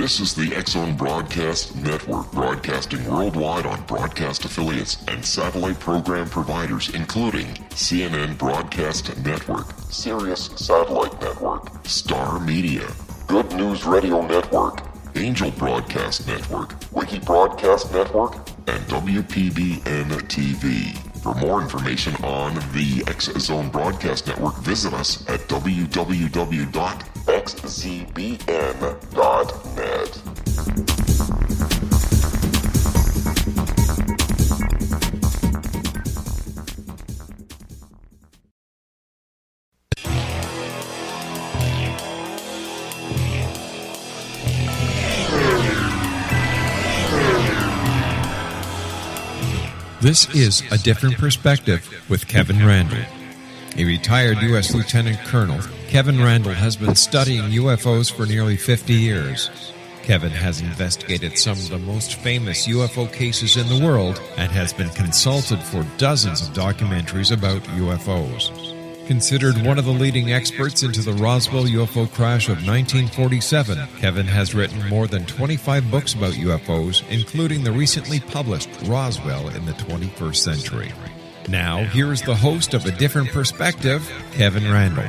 This is the X-Zone Broadcast Network, broadcasting worldwide on broadcast affiliates and satellite program providers, including CNN Broadcast Network, Sirius Satellite Network, Star Media, Good News Radio Network, Angel Broadcast Network, Wiki Broadcast Network, and WPBN TV. For more information on the X-Zone Broadcast Network, visit us at www.xzbn.net. This is A Different Perspective with Kevin Randle. A retired U.S. Lieutenant Colonel, Kevin Randle has been studying UFOs for nearly 50 years. Kevin has investigated some of the most famous UFO cases in the world and has been consulted for dozens of documentaries about UFOs. Considered one of the leading experts into the Roswell UFO crash of 1947, Kevin has written more than 25 books about UFOs, including the recently published Roswell in the 21st Century. Now, here is the host of A Different Perspective, Kevin Randle.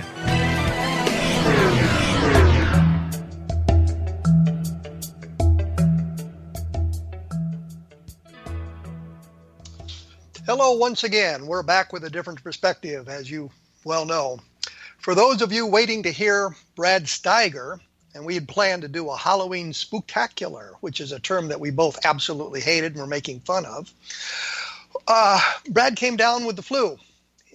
Hello once again. We're back with A Different Perspective, as you well know. For those of you waiting to hear Brad Steiger, and we had planned to do a Halloween spooktacular, which is a term that we both absolutely hated and were making fun of, Brad came down with the flu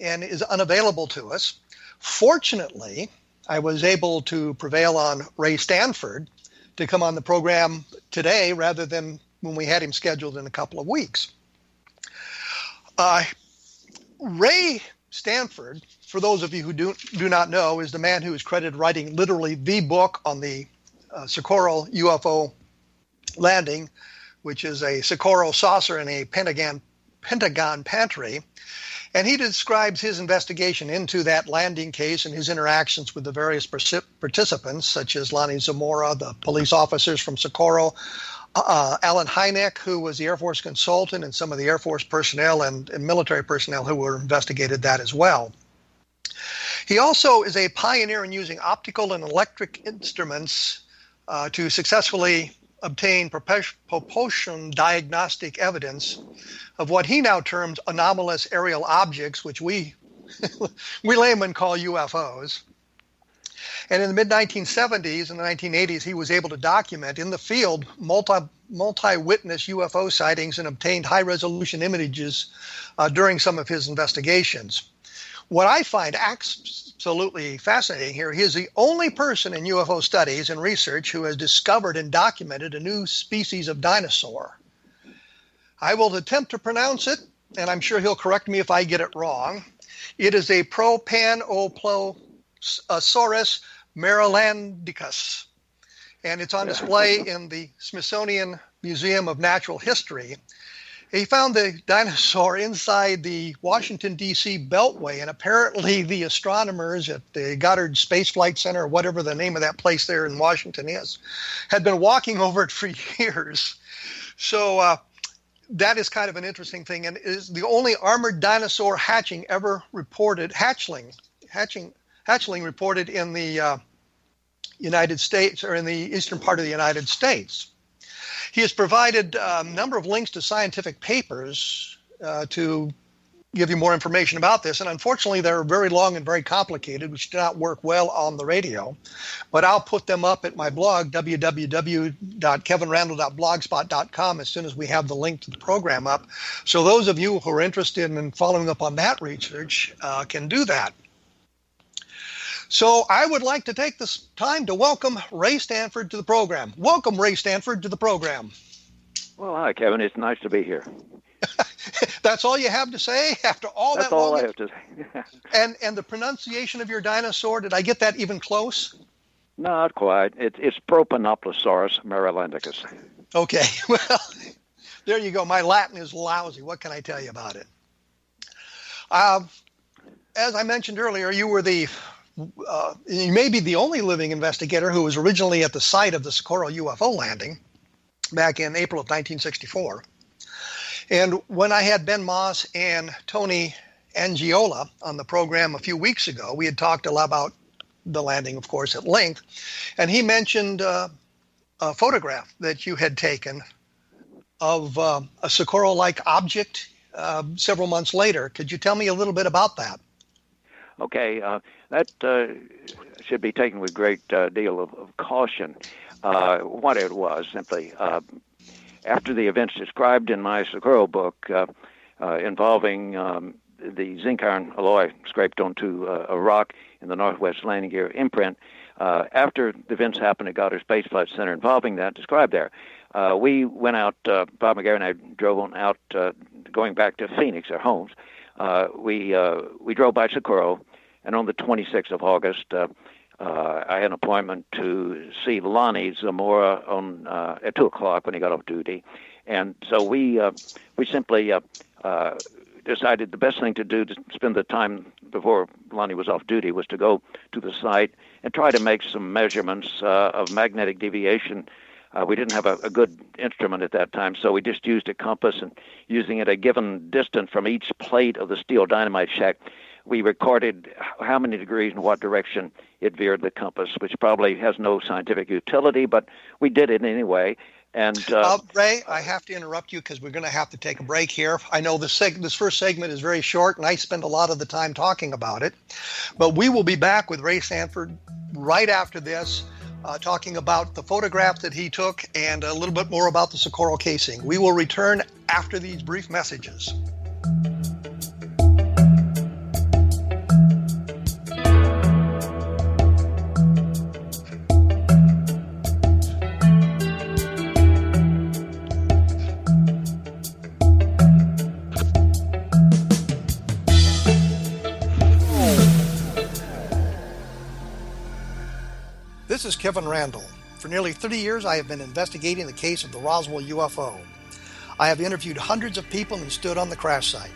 and is unavailable to us. Fortunately, I was able to prevail on Ray Stanford to come on the program today rather than when we had him scheduled in a couple of weeks. Ray Stanford, for those of you who do not know, is the man who is credited writing literally the book on the Socorro UFO landing, which is a Socorro Saucer in a Pentagon Pantry. And he describes his investigation into that landing case and his interactions with the various participants, such as Lonnie Zamora, the police officers from Socorro, Alan Hynek, who was the Air Force consultant, and some of the Air Force personnel and military personnel who were investigated that as well. He also is a pioneer in using optical and electric instruments to successfully obtain propulsion-diagnostic evidence of what he now terms anomalous aerial objects, which we laymen call UFOs. And in the mid-1970s and the 1980s, he was able to document in the field multi-witness UFO sightings and obtained high-resolution images during some of his investigations. What I find absolutely fascinating here, he is the only person in UFO studies and research who has discovered and documented a new species of dinosaur. I will attempt to pronounce it, and I'm sure he'll correct me if I get it wrong. It is a Propanoploaurus marylandicus, and it's on display in the Smithsonian Museum of Natural History. He found the dinosaur inside the Washington, D.C. Beltway, and apparently the astronomers at the Goddard Space Flight Center, or whatever the name of that place there in Washington is, had been walking over it for years. So that is kind of an interesting thing, and is the only armored dinosaur hatchling reported in the United States, or in the eastern part of the United States. He has provided a number of links to scientific papers to give you more information about this, and unfortunately they're very long and very complicated, which do not work well on the radio. But I'll put them up at my blog, www.kevinrandle.blogspot.com, as soon as we have the link to the program up. So those of you who are interested in following up on that research can do that. So I would like to take this time to welcome Ray Stanford to the program. Welcome, Ray Stanford, to the program. Well, hi, Kevin. It's nice to be here. That's all you have to say after all that? That's all I have to say. And the pronunciation of your dinosaur, did I get that even close? Not quite. It's Propanoploaurus marylandicus. Okay. Well, there you go. My Latin is lousy. What can I tell you about it? As I mentioned earlier, you were the you may be the only living investigator who was originally at the site of the Socorro UFO landing back in April of 1964. And when I had Ben Moss and Tony Angiola on the program a few weeks ago, we had talked a lot about the landing, of course, at length. And he mentioned a photograph that you had taken of a Socorro-like object several months later. Could you tell me a little bit about that? Okay, that should be taken with great deal of caution. What it was, simply, after the events described in my Socorro book involving the zinc iron alloy scraped onto a rock in the Northwest Landing Gear imprint, after the events happened at Goddard Space Flight Center involving that described there, we went out, Bob McGarry and I drove on out, going back to Phoenix, our homes. We drove by Socorro, and on the 26th of August, I had an appointment to see Lonnie Zamora at 2 o'clock when he got off duty. And so we simply decided the best thing to do to spend the time before Lonnie was off duty was to go to the site and try to make some measurements of magnetic deviation. We didn't have a good instrument at that time, so we just used a compass, and using it a given distance from each plate of the steel dynamite shack, we recorded how many degrees and what direction it veered the compass, which probably has no scientific utility, but we did it anyway. And Ray, I have to interrupt you because we're going to have to take a break here. I know this first segment is very short, and I spend a lot of the time talking about it. But we will be back with Ray Sanford right after this, talking about the photographs that he took and a little bit more about the Socorro casing. We will return after these brief messages. This is Kevin Randle. For nearly 30 years, I have been investigating the case of the Roswell UFO. I have interviewed hundreds of people and stood on the crash site.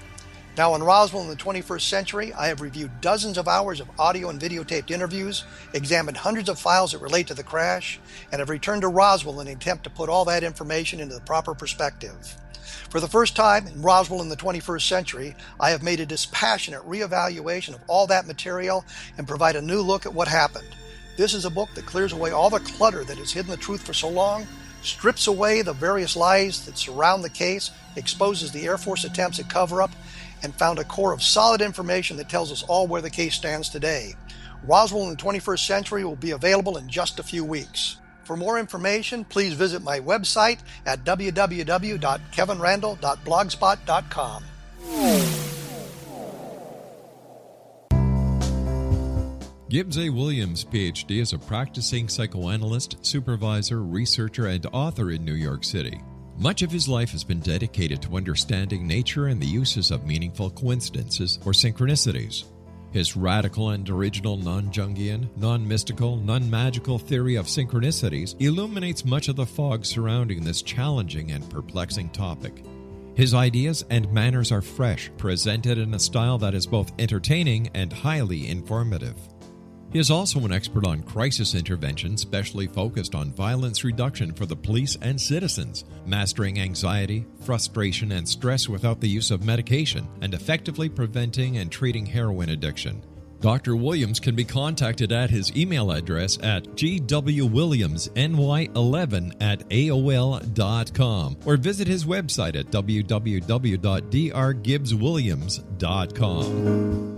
Now in Roswell in the 21st century, I have reviewed dozens of hours of audio and videotaped interviews, examined hundreds of files that relate to the crash, and have returned to Roswell in an attempt to put all that information into the proper perspective. For the first time in Roswell in the 21st century, I have made a dispassionate reevaluation of all that material and provide a new look at what happened. This is a book that clears away all the clutter that has hidden the truth for so long, strips away the various lies that surround the case, exposes the Air Force attempts at cover-up, and found a core of solid information that tells us all where the case stands today. Roswell in the 21st century will be available in just a few weeks. For more information, please visit my website at www.kevinrandle.blogspot.com. Gibbs A. Williams, Ph.D., is a practicing psychoanalyst, supervisor, researcher, and author in New York City. Much of his life has been dedicated to understanding nature and the uses of meaningful coincidences or synchronicities. His radical and original non-Jungian, non-mystical, non-magical theory of synchronicities illuminates much of the fog surrounding this challenging and perplexing topic. His ideas and manners are fresh, presented in a style that is both entertaining and highly informative. He is also an expert on crisis intervention, specially focused on violence reduction for the police and citizens, mastering anxiety, frustration, and stress without the use of medication, and effectively preventing and treating heroin addiction. Dr. Williams can be contacted at his email address at gwwilliamsny11@aol.com or visit his website at www.drgibbswilliams.com.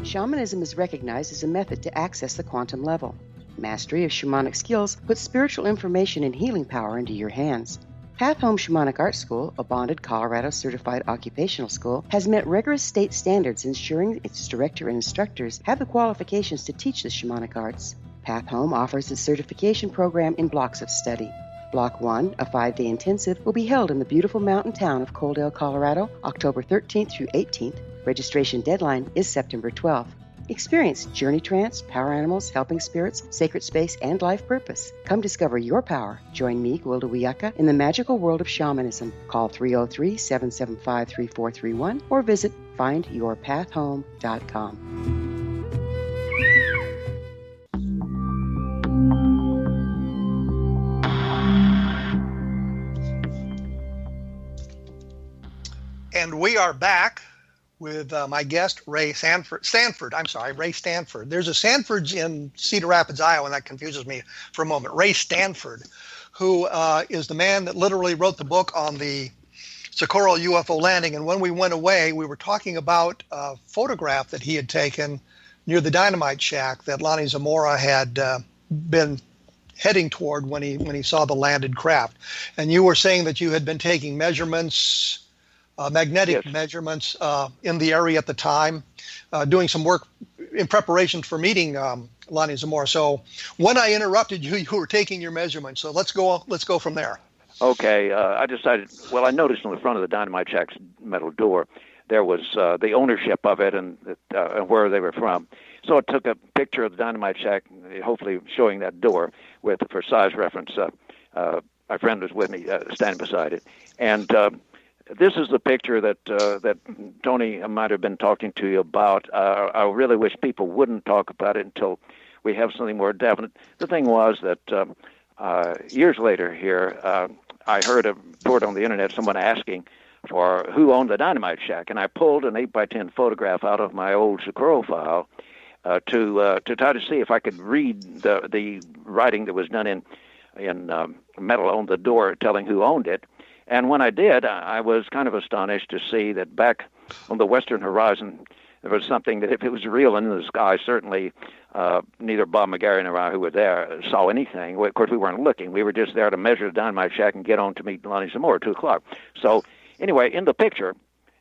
Shamanism is recognized as a method to access the quantum level. Mastery of shamanic skills puts spiritual information and healing power into your hands. Path Home Shamanic Art School, a bonded Colorado certified occupational school, has met rigorous state standards, ensuring its director and instructors have the qualifications to teach the shamanic arts. Path Home offers its certification program in blocks of study. Block 1, a 5-day intensive, will be held in the beautiful mountain town of Coaldale, Colorado, October 13th through 18th. Registration deadline is September 12th. Experience journey trance, power animals, helping spirits, sacred space, and life purpose. Come discover your power. Join me, Gwilda Wiyaka, in the magical world of shamanism. Call 303-775-3431 or visit findyourpathhome.com. And we are back with my guest, Ray Stanford. There's a Stanford's in Cedar Rapids, Iowa, and that confuses me for a moment. Ray Stanford, who is the man that literally wrote the book on the Socorro UFO landing. And when we went away, we were talking about a photograph that he had taken near the dynamite shack that Lonnie Zamora had been heading toward when he saw the landed craft. And you were saying that you had been taking measurements, magnetic measurements in the area at the time, doing some work in preparation for meeting Lonnie Zamora. So when I interrupted you, you were taking your measurements. So let's go from there. Okay, I decided. Well, I noticed on the front of the dynamite shack's metal door there was the ownership of it and where they were from. So I took a picture of the dynamite shack, hopefully showing that door for size reference. My friend was with me, standing beside it, and this is the picture that Tony might have been talking to you about. I really wish people wouldn't talk about it until we have something more definite. The thing was that years later here, I heard a report on the internet, someone asking for who owned the dynamite shack, and I pulled an 8x10 photograph out of my old Socorro file to try to see if I could read the writing that was done in metal on the door telling who owned it. And when I did, I was kind of astonished to see that back on the western horizon, there was something that if it was real in the sky, certainly neither Bob McGarry nor I, who were there, saw anything. Of course, we weren't looking. We were just there to measure the dynamite shack and get on to meet Lonnie Zamora at 2 o'clock. So anyway, in the picture,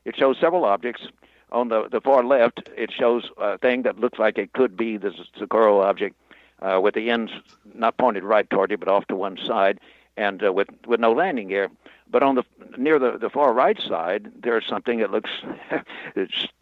it shows several objects. On the far left, it shows a thing that looks like it could be the Socorro object with the ends not pointed right toward you, but off to one side, and with no landing gear. But on near the far right side, there's something that looks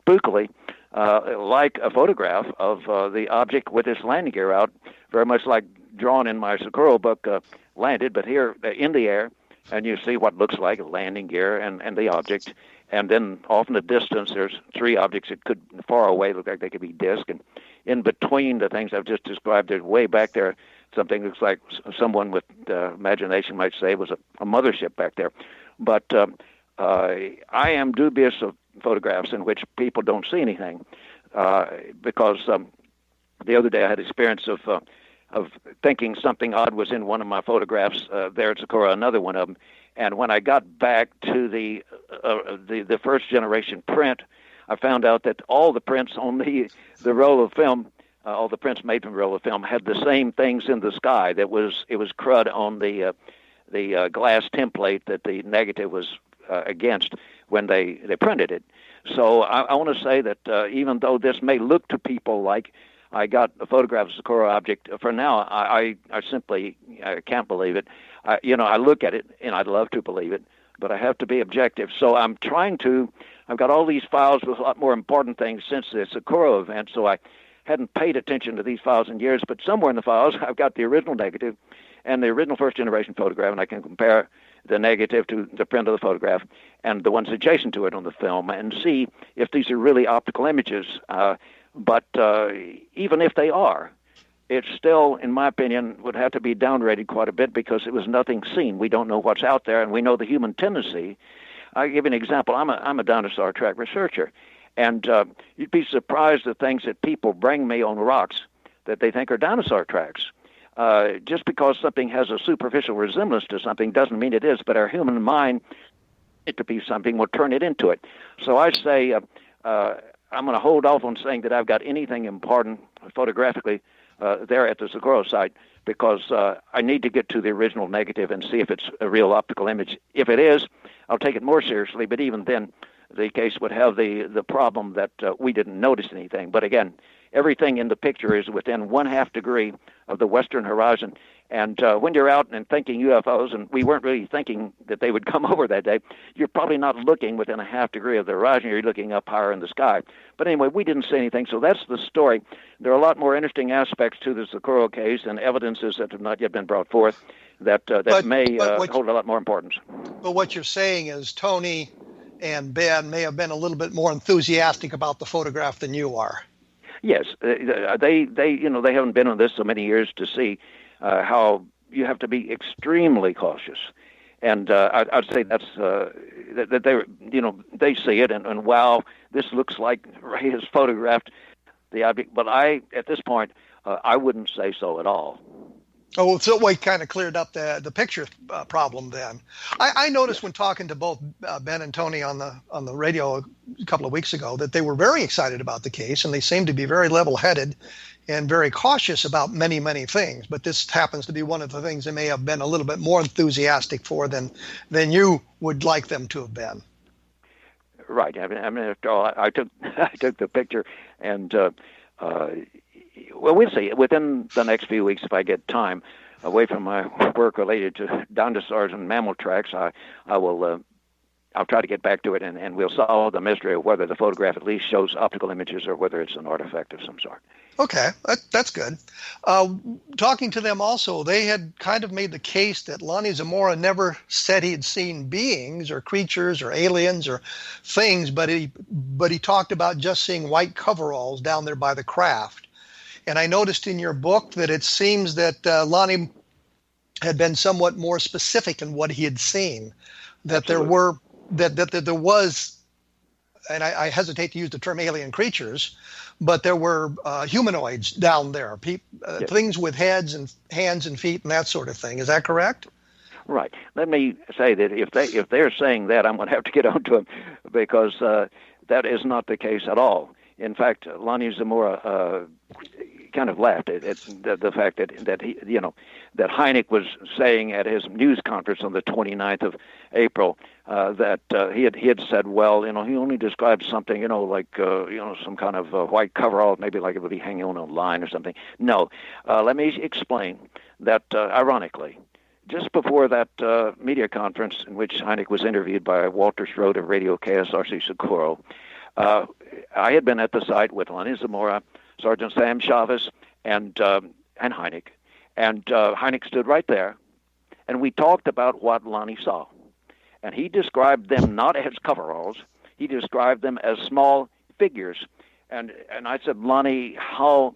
spookily like a photograph of the object with its landing gear out, very much like drawn in my Socorro book, landed, but here in the air, and you see what looks like a landing gear and the object. And then off in the distance, there's 3 objects that could far away look like they could be disc. And in between the things I've just described, there's way back there something looks like someone with imagination might say was a mothership back there. But I am dubious of photographs in which people don't see anything because the other day I had experience of thinking something odd was in one of my photographs there at Socorro, another one of them. And when I got back to the first generation print, I found out that all the prints on the roll of film, all the prints made from roll of film, had the same things in the sky. It was crud on the glass template that the negative was against when they printed it. So I want to say that even though this may look to people like I got a photograph of a Socorro object, for now I simply can't believe it. I look at it and I'd love to believe it, but I have to be objective. So I've got all these files with a lot more important things since the Socorro event, so I hadn't paid attention to these files in years, but somewhere in the files I've got the original negative and the original first generation photograph, and I can compare the negative to the print of the photograph and the ones adjacent to it on the film and see if these are really optical images. But even if they are, it still, in my opinion, would have to be downrated quite a bit because it was nothing seen. We don't know what's out there, and we know the human tendency. I'll give you an example. I'm a dinosaur track researcher, and you'd be surprised at things that people bring me on rocks that they think are dinosaur tracks. Just because something has a superficial resemblance to something doesn't mean it is, but our human mind, it to be something, will turn it into it. So I say I'm going to hold off on saying that I've got anything important photographically there at the Socorro site because I need to get to the original negative and see if it's a real optical image. If it is, I'll take it more seriously, but even then the case would have the problem that we didn't notice anything. But again, everything in the picture is within 1/2 degree of the western horizon. And when you're out and thinking UFOs, and we weren't really thinking that they would come over that day, you're probably not looking within 1/2 degree of the horizon. You're looking up higher in the sky. But anyway, we didn't see anything, so that's the story. There are a lot more interesting aspects to the Socorro case and evidences that have not yet been brought forth that may hold a lot more importance. But what you're saying is Tony and Ben may have been a little bit more enthusiastic about the photograph than you are. Yes, they haven't been on this so many years to see how you have to be extremely cautious, and I'd say that's that they see it and wow, this looks like Ray has photographed the object. But at this point I wouldn't say so at all. Oh, so we kind of cleared up the picture problem then. I noticed when talking to both Ben and Tony on the radio a couple of weeks ago that they were very excited about the case, and they seemed to be very level-headed and very cautious about many, many things. But this happens to be one of the things they may have been a little bit more enthusiastic for than you would like them to have been. Right. I mean, after all, I took the picture, and well, we'll see. Within the next few weeks, if I get time away from my work related to dinosaurs and mammal tracks, I will. I'll try to get back to it, and we'll solve the mystery of whether the photograph at least shows optical images or whether it's an artifact of some sort. Okay, that's good. Talking to them also, they had kind of made the case that Lonnie Zamora never said he'd seen beings or creatures or aliens or things, but he talked about just seeing white coveralls down there by the craft. And I noticed in your book that it seems that Lonnie had been somewhat more specific in what he had seen. That Absolutely. there was, and I hesitate to use the term alien creatures, but there were humanoids down there, Yes. things with heads and hands and feet and that sort of thing. Is that correct? Right. Let me say that if they're saying that, I'm going to have to get on to them, because that is not the case at all. In fact, Lonnie Zamora kind of laughed at the fact that he, that Hynek was saying at his news conference on the 29th of April that he had said, well, he only described something, like some kind of white coverall, maybe like it would be hanging on a line or something. No, let me explain that. Ironically, just before that media conference in which Hynek was interviewed by Walter Schroed of Radio KSRC Socorro, I had been at the site with Lonnie Zamora, Sergeant Sam Chavez, and Hynek. And Hynek stood right there, and we talked about what Lonnie saw. And he described them not as coveralls. He described them as small figures. And I said, Lonnie, do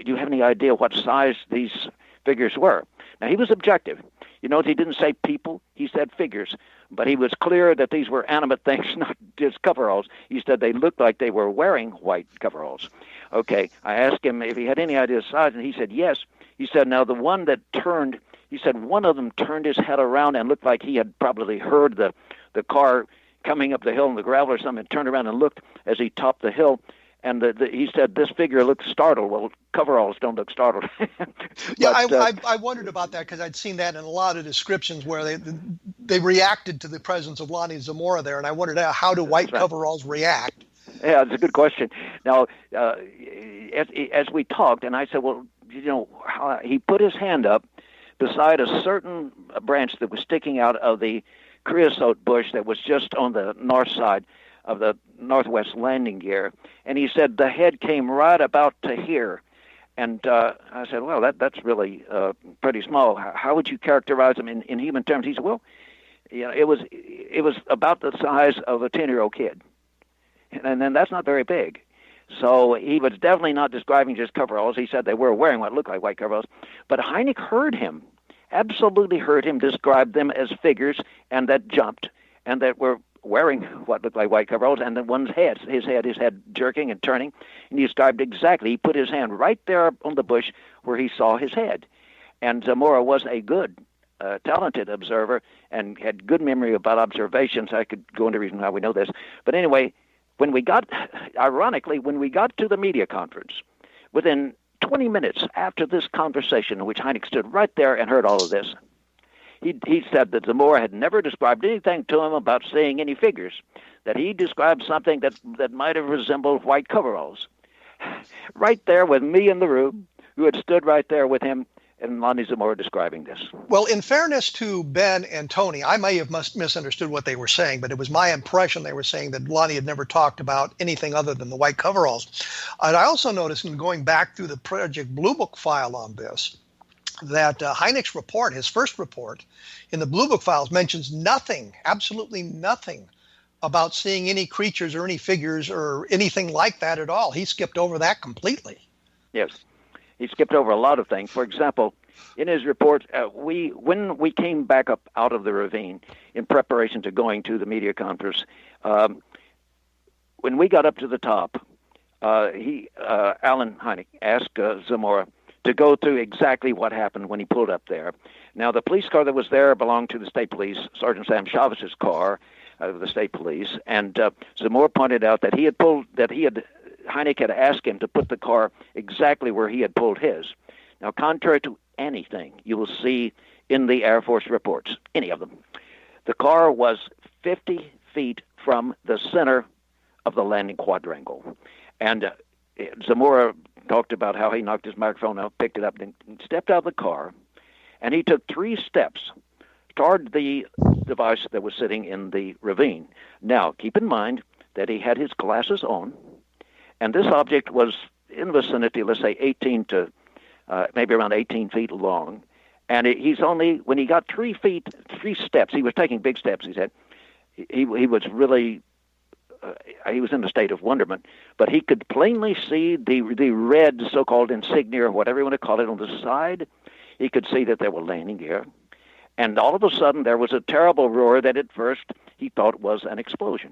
you have any idea what size these figures were? Now, he was objective. He didn't say people, he said figures. But he was clear that these were animate things, not just coveralls. He said they looked like they were wearing white coveralls. Okay, I asked him if he had any idea of size, and he said yes. He said, now the one that turned, he said one of them turned his head around and looked like he had probably heard the car coming up the hill in the gravel or something, and turned around and looked as he topped the hill. And he said this figure looked startled. Well, coveralls don't look startled. Yeah, I wondered about that because I'd seen that in a lot of descriptions where they reacted to the presence of Lonnie Zamora there, and I wondered how do white coveralls react? Yeah, it's a good question. Now, as we talked, and I said, well, he put his hand up beside a certain branch that was sticking out of the creosote bush that was just on the north side of the northwest landing gear, and he said the head came right about to here. And I said, well, that's really pretty small. How would you characterize them in human terms? He said, well, it was about the size of a 10-year-old kid, and then that's not very big. So he was definitely not describing just coveralls. He said they were wearing what looked like white coveralls. But Hynek absolutely heard him describe them as figures, and that jumped, and that were wearing what looked like white coveralls, and then his head jerking and turning, and he described exactly. He put his hand right there on the bush where he saw his head. And Zamora was a good, talented observer and had good memory about observations. I could go into reason how we know this. But anyway, ironically, when we got to the media conference, within 20 minutes after this conversation in which Hynek stood right there and heard all of this, he said that Zamora had never described anything to him about seeing any figures, that he described something that might have resembled white coveralls. right there with me in the room, who had stood right there with him, and Lonnie Zamora describing this. Well, in fairness to Ben and Tony, I may have misunderstood what they were saying, but it was my impression they were saying that Lonnie had never talked about anything other than the white coveralls. And I also noticed in going back through the Project Blue Book file on this, that Hynek's report, his first report in the Blue Book files, mentions nothing, absolutely nothing, about seeing any creatures or any figures or anything like that at all. He skipped over that completely. Yes. He skipped over a lot of things. For example, in his report, when we came back up out of the ravine in preparation to going to the media conference, when we got up to the top, Alan Hynek asked Zamora to go through exactly what happened when he pulled up there. Now, the police car that was there belonged to the state police, Sergeant Sam Chavez's car of the state police, and Zamora pointed out that Hynek had asked him to put the car exactly where he had pulled his. Now, contrary to anything you will see in the Air Force reports, any of them, the car was 50 feet from the center of the landing quadrangle. And Zamora talked about how he knocked his microphone out, picked it up, and stepped out of the car, and he took 3 steps toward the device that was sitting in the ravine. Now, keep in mind that he had his glasses on, and this object was in the vicinity, let's say 18 to maybe around 18 feet long. And he's only, when he got 3 steps, he was taking big steps, he said, he was really, he was in a state of wonderment, but he could plainly see the red so-called insignia, or whatever you want to call it, on the side. He could see that they were landing gear. And all of a sudden, there was a terrible roar that at first he thought was an explosion.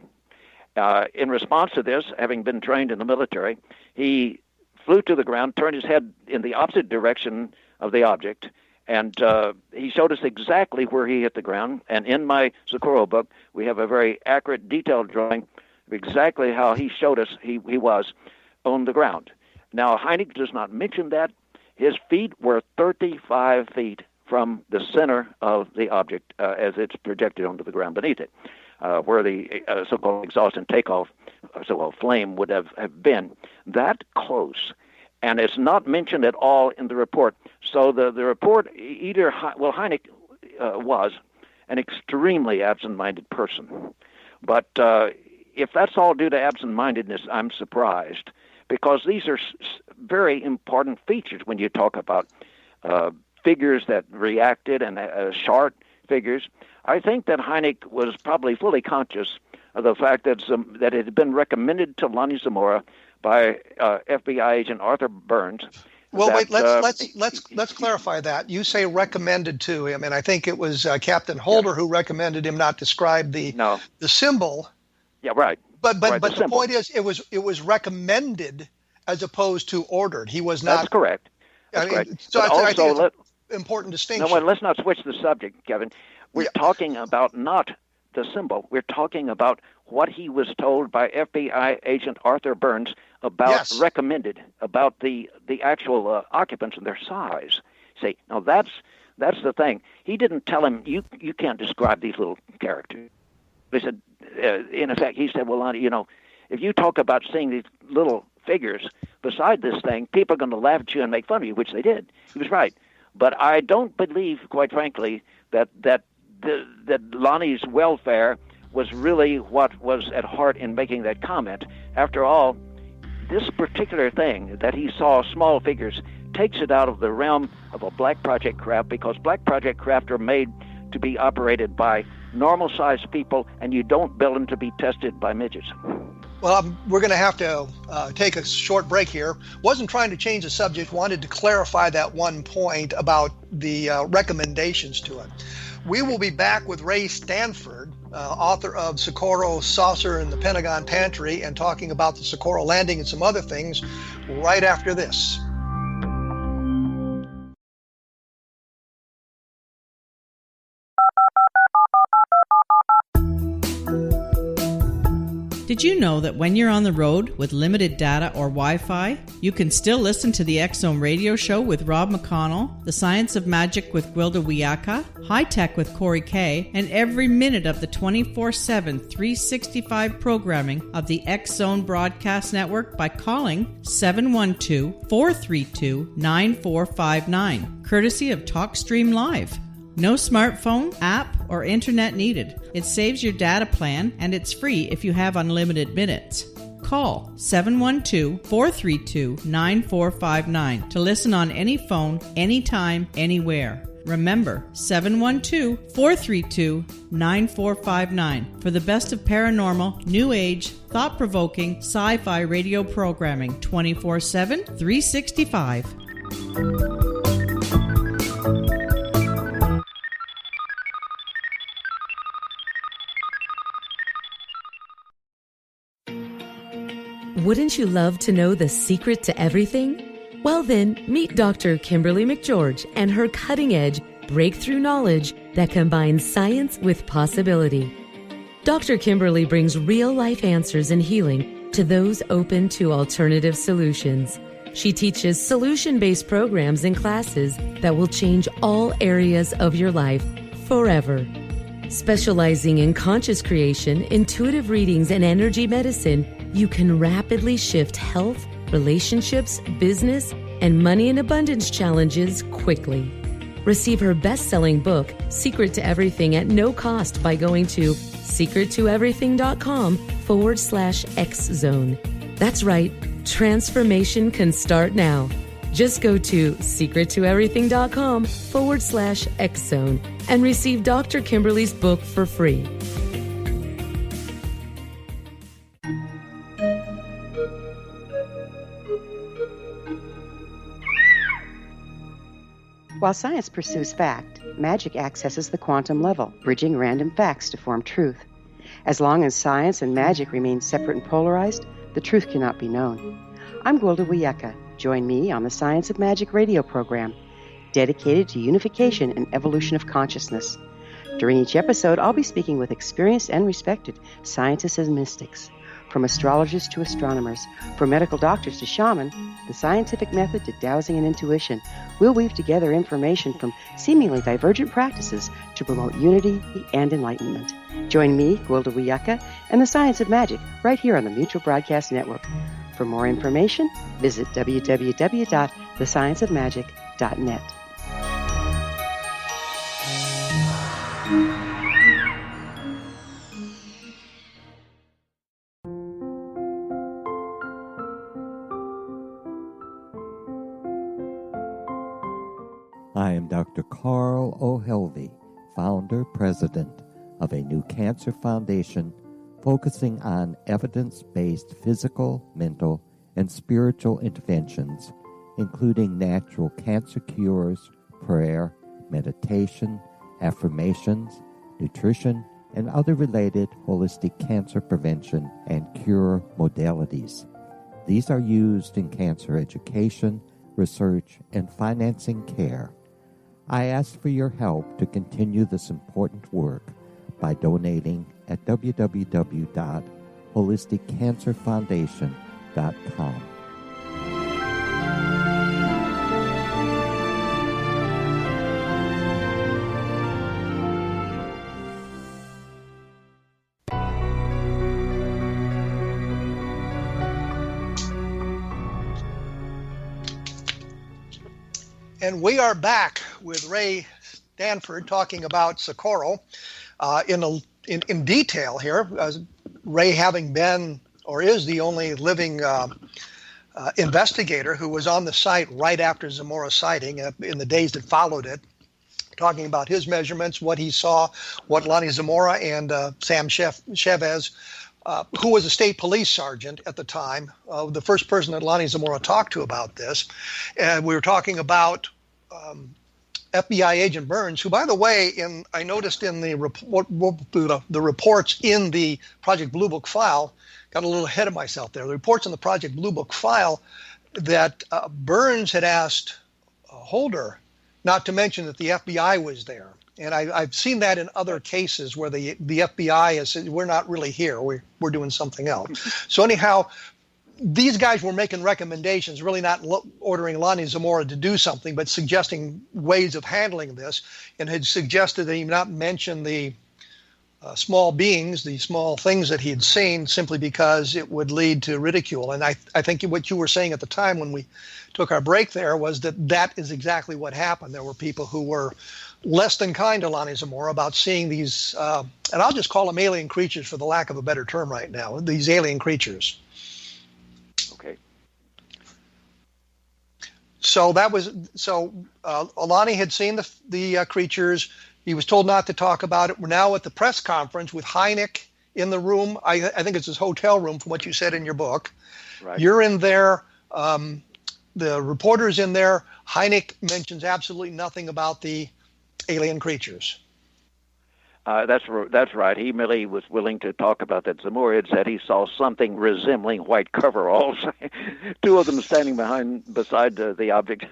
In response to this, having been trained in the military, he flew to the ground, turned his head in the opposite direction of the object, and he showed us exactly where he hit the ground. And in my Socorro book, we have a very accurate, detailed drawing of exactly how he showed us he was on the ground. Now, Hynek does not mention that. His feet were 35 feet from the center of the object as it's projected onto the ground beneath it, where the so-called exhaust and takeoff, so-called flame would have been. That close. And it's not mentioned at all in the report. So the report, Hynek was an extremely absent-minded person. But if that's all due to absent-mindedness, I'm surprised, because these are very important features when you talk about figures that reacted and short figures. I think that Hynek was probably fully conscious of the fact that it had been recommended to Lonnie Zamora by FBI agent Arthur Burns. Well, wait. Let's clarify that. You say recommended to him, and I think it was Captain Holder who recommended him not describe the symbol. Yeah, right. But the point is, it was recommended as opposed to ordered. He was not. That's correct. Correct. So I think it's an important distinction. No, let's not switch the subject, Kevin. We're talking about not the symbol. We're talking about what he was told by FBI agent Arthur Burns about recommended, about the actual occupants and their size. See, now that's the thing. He didn't tell him, you can't describe these little characters. He said, in effect, he said, well, Lonnie, if you talk about seeing these little figures beside this thing, people are going to laugh at you and make fun of you, which they did. He was right. But I don't believe, quite frankly, that Lonnie's welfare was really what was at heart in making that comment. After all, this particular thing that he saw, small figures, takes it out of the realm of a black project craft, because black project craft are made to be operated by normal-sized people, and you don't build them to be tested by midgets. Well, we're going to have to take a short break here. Wasn't trying to change the subject, wanted to clarify that one point about the recommendations to it. We will be back with Ray Stanford, author of Socorro Saucer and the Pentagon Pantry, and talking about the Socorro landing and some other things right after this. Did you know that when you're on the road with limited data or Wi-Fi, you can still listen to the X-Zone radio show with Rob McConnell, The Science of Magic with Gwilda Wiyaka, High Tech with Corey Kay, and every minute of the 24/7, 365 programming of the X-Zone Broadcast Network by calling 712-432-9459, courtesy of TalkStream Live. No smartphone, app, or internet needed. It saves your data plan, and it's free if you have unlimited minutes. Call 712-432-9459 to listen on any phone, anytime, anywhere. Remember, 712-432-9459 for the best of paranormal, new age, thought-provoking, sci-fi radio programming 24/7, 365. Wouldn't you love to know the secret to everything? Well then, meet Dr. Kimberly McGeorge and her cutting-edge breakthrough knowledge that combines science with possibility. Dr. Kimberly brings real-life answers and healing to those open to alternative solutions. She teaches solution-based programs and classes that will change all areas of your life forever. Specializing in conscious creation, intuitive readings, and energy medicine, you can rapidly shift health, relationships, business, and money in abundance challenges quickly. Receive her best-selling book, Secret to Everything, at no cost by going to secrettoeverything.com/X-Zone. That's right, transformation can start now. Just go to secrettoeverything.com/X-Zone and receive Dr. Kimberly's book for free. While science pursues fact, magic accesses the quantum level, bridging random facts to form truth. As long as science and magic remain separate and polarized, the truth cannot be known. I'm Gwilda Wiyaka. Join me on the Science of Magic radio program, dedicated to unification and evolution of consciousness. During each episode, I'll be speaking with experienced and respected scientists and mystics. From astrologers to astronomers, from medical doctors to shaman, the scientific method to dowsing and intuition, we'll weave together information from seemingly divergent practices to promote unity and enlightenment. Join me, Gwilda Wiyaka, and the Science of Magic right here on the Mutual Broadcast Network. For more information, visit www.thescienceofmagic.net. I am Dr. Carl O'Helvey, founder, president of a new cancer foundation focusing on evidence-based physical, mental, and spiritual interventions, including natural cancer cures, prayer, meditation, affirmations, nutrition, and other related holistic cancer prevention and cure modalities. These are used in cancer education, research, and financing care. I ask for your help to continue this important work by donating at www.holisticcancerfoundation.com. And we are back with Ray Stanford talking about Socorro in detail here. Ray having been or is the only living investigator who was on the site right after Zamora's sighting in the days that followed it, talking about his measurements, what he saw, what Lonnie Zamora and Sam Chavez, who was a state police sergeant at the time, the first person that Lonnie Zamora talked to about this. And we were talking about FBI agent Burns, who, by the way, I noticed in the reports in the Project Blue Book file, got a little ahead of myself there. The reports in the Project Blue Book file that Burns had asked Holder not to mention that the FBI was there. And I've seen that in other cases where the FBI has said, we're not really here, we're doing something else. So anyhow, these guys were making recommendations, really not ordering Lonnie Zamora to do something, but suggesting ways of handling this, and had suggested that he not mention the small beings, the small things that he had seen, simply because it would lead to ridicule. And I think what you were saying at the time when we took our break there was that is exactly what happened. There were people who were less than kind to Lonnie Zamora about seeing these, and I'll just call them alien creatures for the lack of a better term right now, these alien creatures. Okay. So Lonnie had seen the creatures. He was told not to talk about it. We're now at the press conference with Hynek in the room. I think it's his hotel room from what you said in your book. Right. You're in there. The reporter's in there. Hynek mentions absolutely nothing about the alien creatures. That's right. He merely was willing to talk about that. Zamora had said he saw something resembling white coveralls, two of them standing beside the object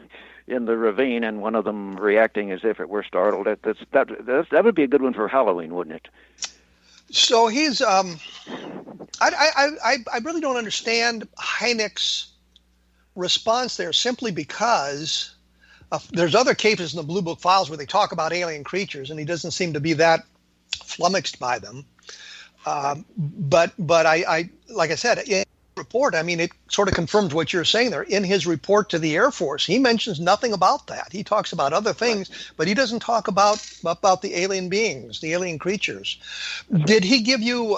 in the ravine, and one of them reacting as if it were startled. That would be a good one for Halloween, wouldn't it? So he's I really don't understand Hynek's response there, simply because there's other cases in the Blue Book files where they talk about alien creatures, and he doesn't seem to be that flummoxed by them. But I like I said, in the report, I mean, it sort of confirms what you're saying there. In his report to the Air Force, he mentions nothing about that. He talks about other things, but he doesn't talk about the alien beings, the alien creatures. Did he give you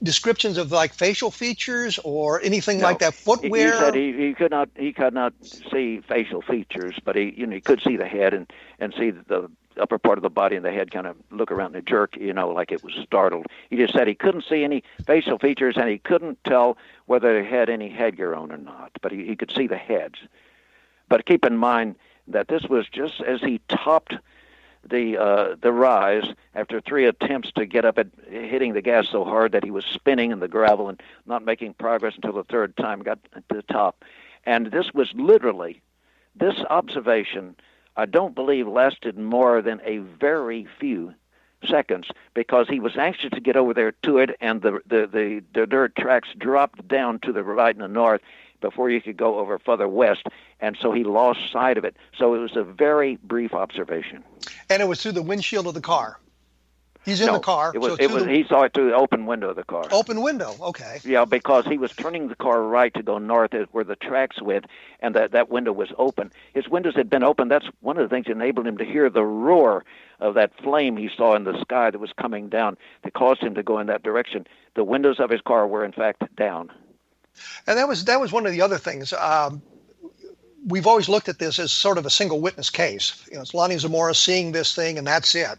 descriptions of like facial features or anything like that? Footwear? He said he could not see facial features, but he could see the head and see the upper part of the body and the head kind of look around and jerk, like it was startled. He just said he couldn't see any facial features, and he couldn't tell whether it had any headgear on or not, but he could see the heads. But keep in mind that this was just as he topped the rise after 3 attempts to get up at hitting the gas so hard that he was spinning in the gravel and not making progress until the third time got to the top. And this was literally, this observation, I don't believe, lasted more than a very few seconds, because he was anxious to get over there to it, and the dirt tracks dropped down to the right and the north before you could go over further west, and so he lost sight of it. So it was a very brief observation. And it was through the windshield of the car. He's in the car. He saw it through the open window of the car. Open window, okay. Yeah, because he was turning the car right to go north where the tracks went, and that window was open. His windows had been open. That's one of the things that enabled him to hear the roar of that flame he saw in the sky that was coming down that caused him to go in that direction. The windows of his car were, in fact, down. And that was one of the other things. We've always looked at this as sort of a single witness case. It's Lonnie Zamora seeing this thing, and that's it.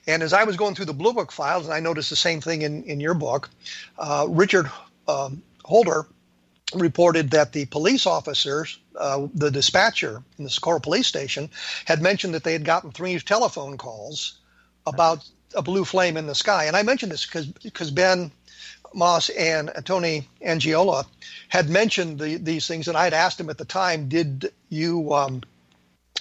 And as I was going through the Blue Book files, and I noticed the same thing in your book, Richard Holder reported that the police officers, the dispatcher in the Socorro police station, had mentioned that they had gotten 3 telephone calls about a blue flame in the sky. And I mentioned this because Ben Moss and Tony Angiola had mentioned these things, and I had asked him at the time, did you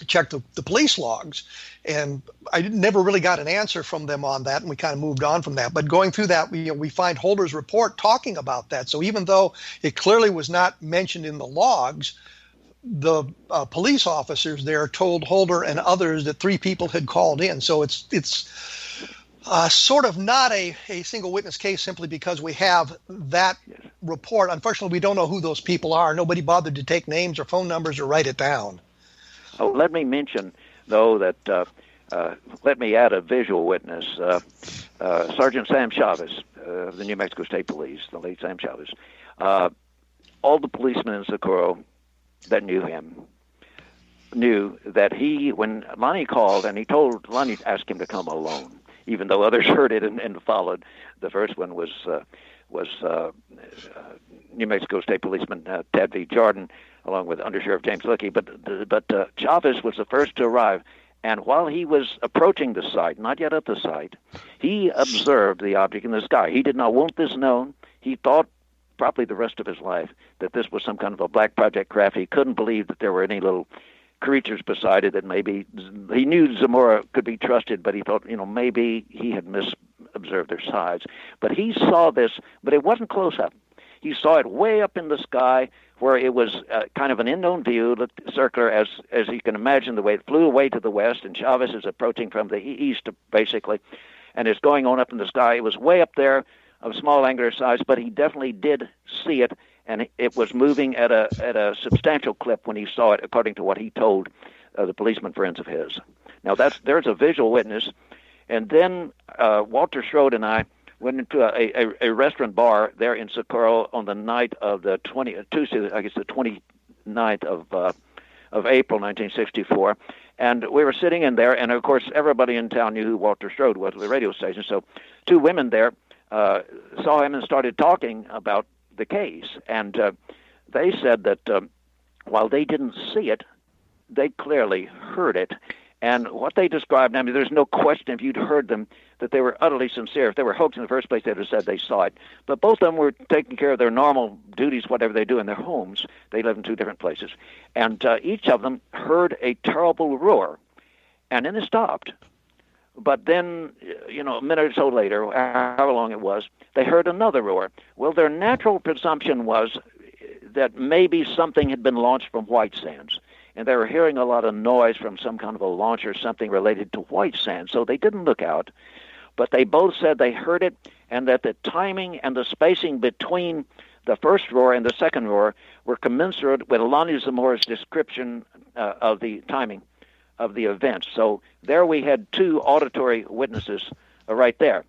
check the police logs? And I never really got an answer from them on that, and we kind of moved on from that. But going through that, we find Holder's report talking about that. So even though it clearly was not mentioned in the logs, the police officers there told Holder and others that 3 people had called in. So it's sort of not a single witness case simply because we have that report. Unfortunately, we don't know who those people are. Nobody bothered to take names or phone numbers or write it down. Oh, let me mention, though, that let me add a visual witness. Sergeant Sam Chavez of the New Mexico State Police, the late Sam Chavez. All the policemen in Socorro that knew him knew that when Lonnie called, and Lonnie asked him to come alone, even though others heard it and followed. The first one was New Mexico State Policeman Ted V. Jordan, along with Under Sheriff James Luckey. But Chavez was the first to arrive, and while he was approaching the site, not yet at the site, he observed the object in the sky. He did not want this known. He thought, probably the rest of his life, that this was some kind of a black project craft. He couldn't believe that there were any little creatures beside it that maybe he knew Zamora could be trusted, but he thought, maybe he had misobserved their size. But he saw this, but it wasn't close up. He saw it way up in the sky where it was kind of an unknown view, circular, as you can imagine, the way it flew away to the west, and Chavez is approaching from the east, basically, and it's going on up in the sky. It was way up there, of small angular size, but he definitely did see it, and it was moving at a substantial clip when he saw it, according to what he told the policeman friends of his. Now, there's a visual witness, and then Walter Schroed and I went into a restaurant bar there in Socorro on the night of the Tuesday, I guess the 29th of April, 1964, and we were sitting in there, and of course everybody in town knew who Walter Schroed was at the radio station. So two women there saw him and started talking about the case, and they said that while they didn't see it, they clearly heard it. And what they described, I mean, there's no question if you'd heard them that they were utterly sincere. If they were hoax in the first place, they'd have said they saw it. But both of them were taking care of their normal duties, whatever they do in their homes. They live in two different places. And each of them heard a terrible roar, and then it stopped. But then, a minute or so later, however long it was, they heard another roar. Well, their natural presumption was that maybe something had been launched from White Sands, and they were hearing a lot of noise from some kind of a launch or something related to White Sands, so they didn't look out. But they both said they heard it, and that the timing and the spacing between the first roar and the second roar were commensurate with Lonnie Zamora's description of the timing of the event. So there we had two auditory witnesses right there.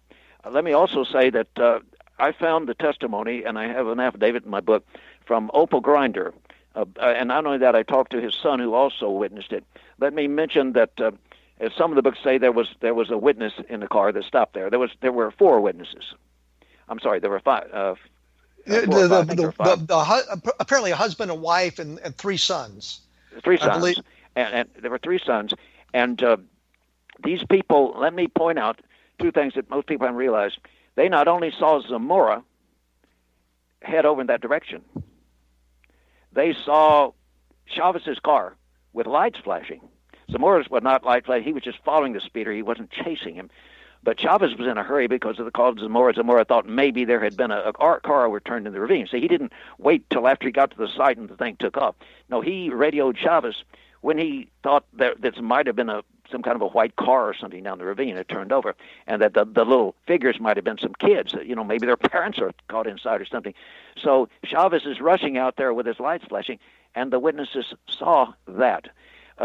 Let me also say that I found the testimony, and I have an affidavit in my book, from Opal Grinder. And not only that, I talked to his son, who also witnessed it. Let me mention that, as some of the books say, there was a witness in the car that stopped there. There were four witnesses. I'm sorry, there were five. Apparently, a husband, a wife, and three sons. Three sons, and there were three sons. And these people, let me point out two things that most people haven't realized. They not only saw Zamora head over in that direction, they saw Chavez's car with lights flashing. Zamora's was not light flashing. He was just following the speeder. He wasn't chasing him. But Chavez was in a hurry because of the call to Zamora. Zamora thought maybe there had been a car overturned in the ravine. So he didn't wait till after he got to the site and the thing took off. No, he radioed Chavez when he thought that this might have been some kind of a white car or something down the ravine had turned over, and that the little figures might have been some kids. Maybe their parents are caught inside or something. So Chavez is rushing out there with his lights flashing, and the witnesses saw that.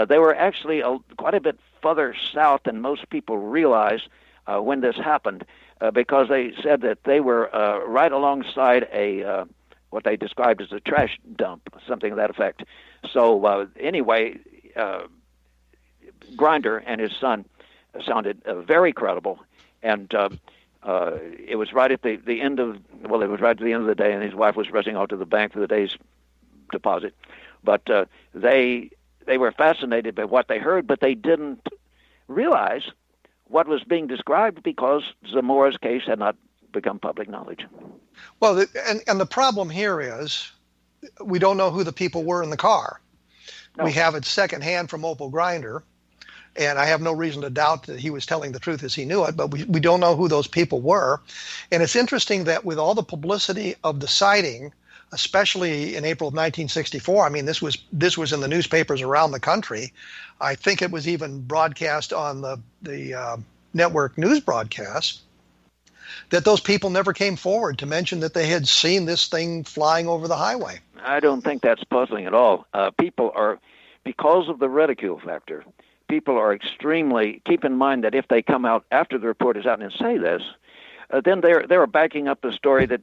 They were actually quite a bit further south than most people realize when this happened, because they said that they were right alongside what they described as a trash dump, something to that effect. So anyway, Grinder and his son sounded very credible, and it was right at the end of the day, and his wife was rushing out to the bank for the day's deposit. But they were fascinated by what they heard, but they didn't realize what was being described because Zamora's case had not become public knowledge. Well, and the problem here is we don't know who the people were in the car. No. We have it secondhand from Opal Grinder, and I have no reason to doubt that he was telling the truth as he knew it, but we don't know who those people were. And it's interesting that with all the publicity of the sighting, especially in April of 1964, I mean, this was in the newspapers around the country. I think it was even broadcast on the network news broadcast, that those people never came forward to mention that they had seen this thing flying over the highway. I don't think that's puzzling at all. People are, because of the ridicule factor, people are extremely, keep in mind that if they come out after the report is out and say this, then they're backing up the story that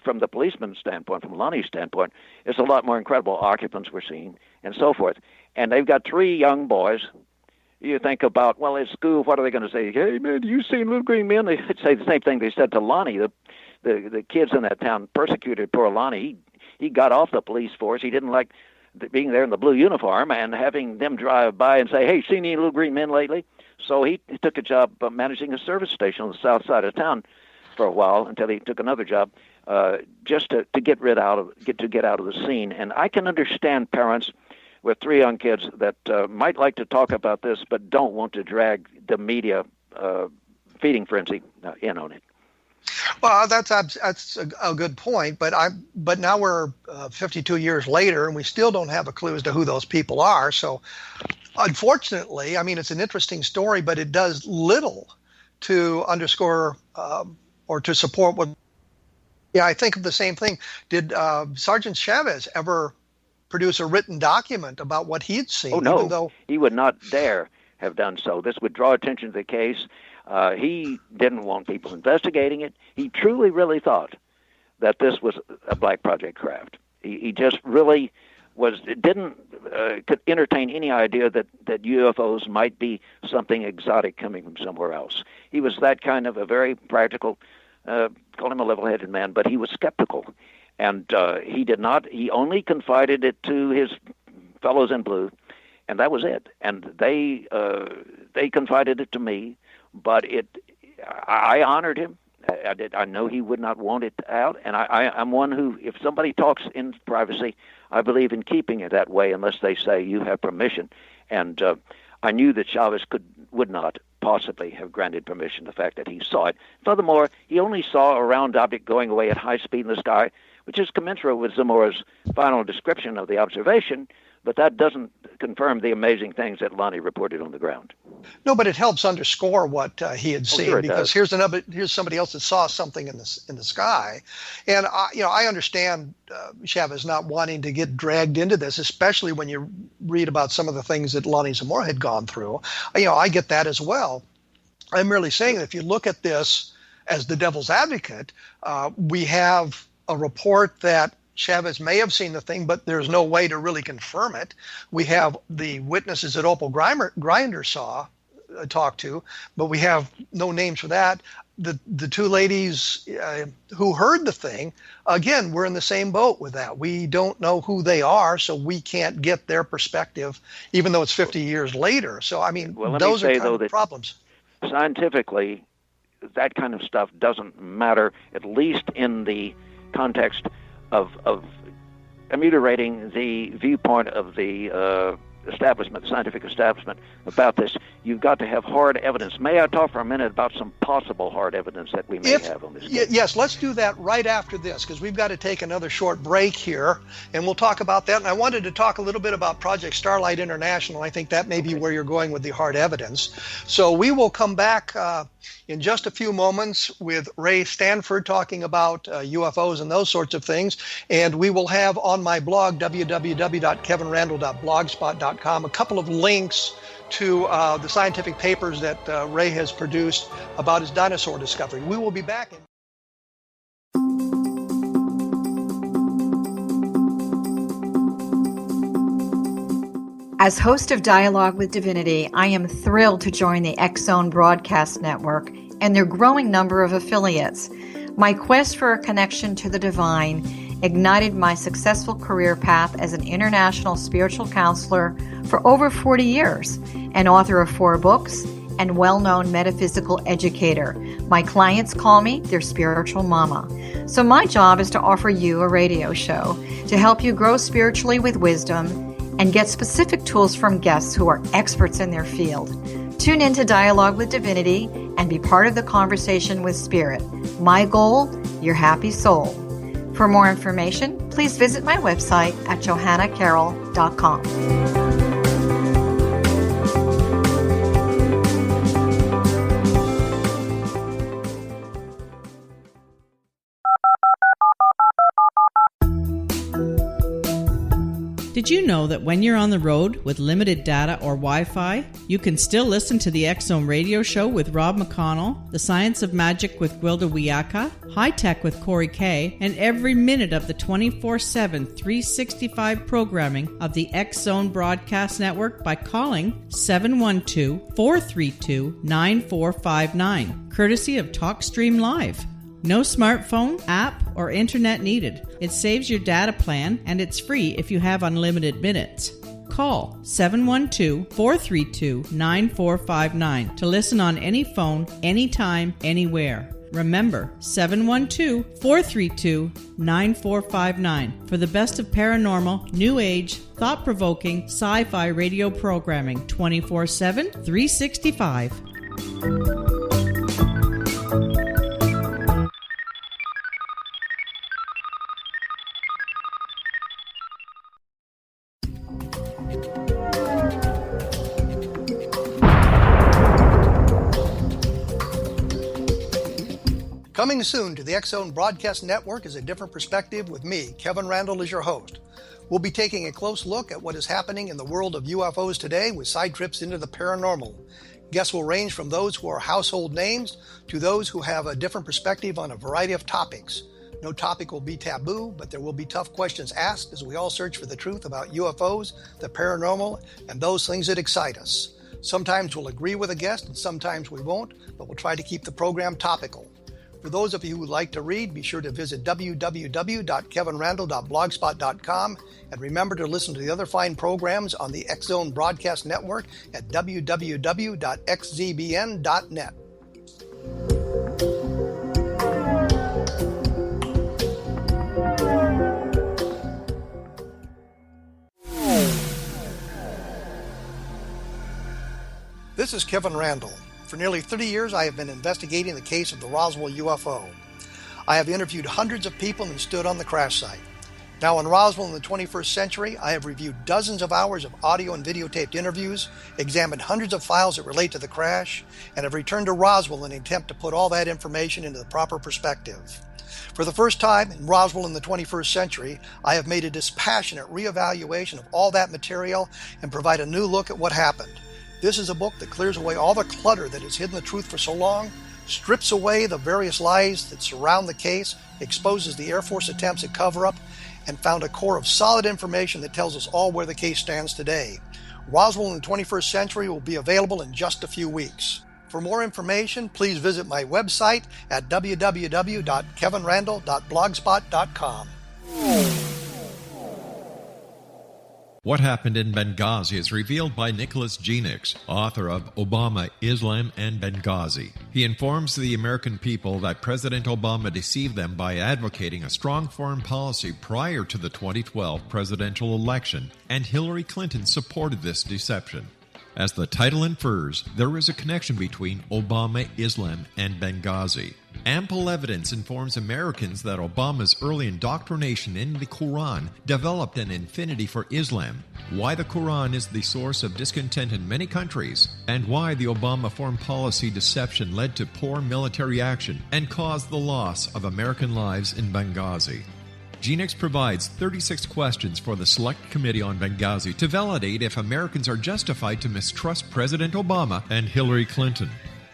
from the policeman's standpoint, from Lonnie's standpoint, is a lot more incredible. Occupants were seen and so forth. And they've got three young boys. You think about, well, at school, what are they going to say? Hey, man, you seen little green men? They say the same thing they said to Lonnie. The kids in that town persecuted poor Lonnie. He got off the police force. He didn't like being there in the blue uniform and having them drive by and say, hey, seen any little green men lately? So he took a job managing a service station on the south side of town for a while until he took another job just to get out of the scene. And I can understand parents with three young kids that might like to talk about this, but don't want to drag the media feeding frenzy in on it. Well, that's a good point, but now we're 52 years later, and we still don't have a clue as to who those people are. So, unfortunately, I mean, it's an interesting story, but it does little to underscore or to support what. Yeah, I think of the same thing. Did Sergeant Chavez ever produce a written document about what he'd seen? Oh, no. Even though he would not dare have done so. This would draw attention to the case. He didn't want people investigating it. He truly, really thought that this was a black project craft. He just really could entertain any idea that UFOs might be something exotic coming from somewhere else. He was that kind of a very practical, call him a level-headed man, but he was skeptical. And he only confided it to his fellows in blue, and that was it. And they confided it to me, but I honored him. I know he would not want it out, and I'm one who, if somebody talks in privacy, I believe in keeping it that way unless they say you have permission. And I knew that Chavez would not possibly have granted permission, the fact that he saw it. Furthermore, he only saw a round object going away at high speed in the sky, which is commensurate with Zamora's final description of the observation, but that doesn't confirm the amazing things that Lonnie reported on the ground. No, but it helps underscore what he had seen, sure because here's somebody else that saw something in the sky, and I understand Chavez not wanting to get dragged into this, especially when you read about some of the things that Lonnie Zamora had gone through. I get that as well. I'm merely saying that if you look at this as the devil's advocate, we have a report that Chavez may have seen the thing, but there's no way to really confirm it. We have the witnesses that Opal Grinder talked to, but we have no names for that. The two ladies who heard the thing, again, we're in the same boat with that. We don't know who they are, so we can't get their perspective, even though it's 50 years later. So, I mean, those are kind of problems. Scientifically, that kind of stuff doesn't matter, at least in the context of ameliorating the viewpoint of the scientific establishment about this. You've got to have hard evidence. May I talk for a minute about some possible hard evidence that we may have on this case? Yes, let's do that right after this, because we've got to take another short break here, and we'll talk about that. And I wanted to talk a little bit about Project Starlight International. I think that may be where you're going with the hard evidence. So we will come back in just a few moments with Ray Stanford talking about UFOs and those sorts of things. And we will have on my blog, www.kevinrandle.blogspot.com, a couple of links to the scientific papers that Ray has produced about his dinosaur discovery. We will be back in. As host of Dialogue with Divinity, I am thrilled to join the X-Zone Broadcast Network and their growing number of affiliates. My quest for a connection to the divine ignited my successful career path as an international spiritual counselor for over 40 years, an author of 4 books, and well-known metaphysical educator. My clients call me their spiritual mama. So my job is to offer you a radio show to help you grow spiritually with wisdom and get specific tools from guests who are experts in their field. Tune in to Dialogue with Divinity and be part of the conversation with Spirit. My goal, your happy soul. For more information, please visit my website at johannacarroll.com. Did you know that when you're on the road with limited data or Wi-Fi, you can still listen to the X-Zone radio show with Rob McConnell, The Science of Magic with Gwilda Wiyaka, High Tech with Corey Kay, and every minute of the 24/7, 365 programming of the X-Zone Broadcast Network by calling 712-432-9459, courtesy of TalkStream Live. No smartphone, app, or internet needed. It saves your data plan, and it's free if you have unlimited minutes. Call 712-432-9459 to listen on any phone, anytime, anywhere. Remember, 712-432-9459 for the best of paranormal, new age, thought-provoking, sci-fi radio programming 24/7, 365. Coming soon to the X-Zone Broadcast Network is A Different Perspective with me, Kevin Randle, as your host. We'll be taking a close look at what is happening in the world of UFOs today with side trips into the paranormal. Guests will range from those who are household names to those who have a different perspective on a variety of topics. No topic will be taboo, but there will be tough questions asked as we all search for the truth about UFOs, the paranormal, and those things that excite us. Sometimes we'll agree with a guest and sometimes we won't, but we'll try to keep the program topical. For those of you who would like to read, be sure to visit www.kevinrandle.blogspot.com and remember to listen to the other fine programs on the X-Zone Broadcast Network at www.xzbn.net. This is Kevin Randle. For nearly 30 years, I have been investigating the case of the Roswell UFO. I have interviewed hundreds of people and stood on the crash site. Now in Roswell in the 21st century, I have reviewed dozens of hours of audio and videotaped interviews, examined hundreds of files that relate to the crash, and have returned to Roswell in an attempt to put all that information into the proper perspective. For the first time in Roswell in the 21st century, I have made a dispassionate reevaluation of all that material and provide a new look at what happened. This is a book that clears away all the clutter that has hidden the truth for so long, strips away the various lies that surround the case, exposes the Air Force attempts at cover-up, and found a core of solid information that tells us all where the case stands today. Roswell in the 21st century will be available in just a few weeks. For more information, please visit my website at www.kevinrandle.blogspot.com. What Happened in Benghazi is revealed by Nicholas Genix, author of Obama, Islam, and Benghazi. He informs the American people that President Obama deceived them by advocating a strong foreign policy prior to the 2012 presidential election, and Hillary Clinton supported this deception. As the title infers, there is a connection between Obama, Islam, and Benghazi. Ample evidence informs Americans that Obama's early indoctrination in the Quran developed an affinity for Islam, why the Quran is the source of discontent in many countries, and why the Obama foreign policy deception led to poor military action and caused the loss of American lives in Benghazi. Genix provides 36 questions for the Select Committee on Benghazi to validate if Americans are justified to mistrust President Obama and Hillary Clinton.